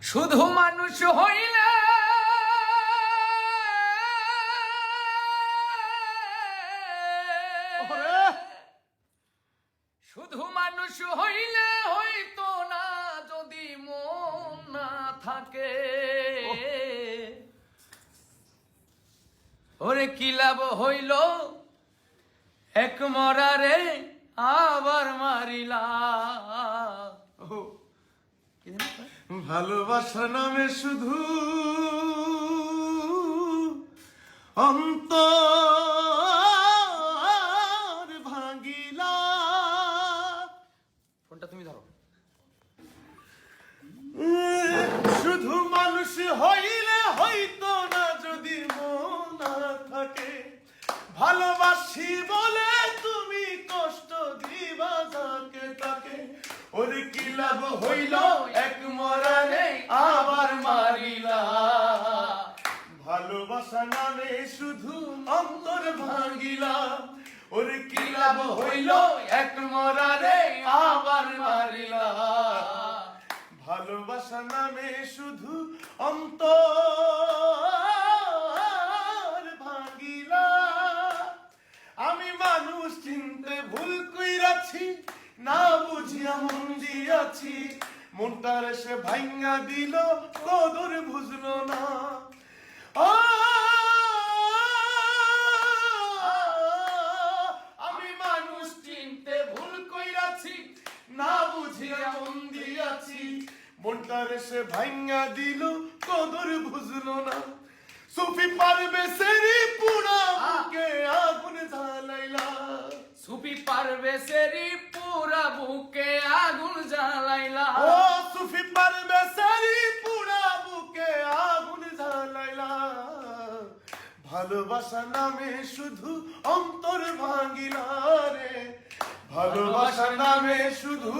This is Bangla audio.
শুধু মানুষ হইলে শুধু মানুষ হইলে হইতো না যদি মন না থাকে ওরে কি লাভ হইল এক মরারে আবার মারিলা ভালোবাসা নামে শুধু অন্তর ভাঙিলা। ফোনটা তুমি ধরো। শুধু মানুষ হইলে হইতো না যদি মন না থাকে, ভালোবাসি বলে তুমি কষ্ট দিবা যাকে তাকে। ওরে কি লাভ হইল এক মরারে আবার মারিলা। ভালোবাসা নামে শুধু অন্তর ভাঙিলা। ওরে কি লাভ হইল এক মরারে আবার মারিলা। ভালোবাসা নামে শুধু অন্তর ভাঙিলা। আমি মানুষ চিনতে ভুল কইরাছি, না বুঝিয়া মন দিয়াছি। মনটার সে ভাঙ্গা দিল, কদর বুঝলো না। আমি মানুষ চিনতে ভুল কইরাছি, না বুঝিয়া মন দিয়াছি। মনটার সে ভাঙ্গা দিল, কদর বুঝলো না। সুফি পারবেশেরই পুরা বুকে আগুন জ্বালাইলা। সুফি পারবেশেরই পুরা বুকে আগুন জ্বালাইলা। ও সুফি পারবেশেরই পুরা বুকে আগুন জ্বালাইলা। ভালোবাসা নামে শুধু অন্তর ভাঙিলা রে। ভালোবাসা নামে শুধু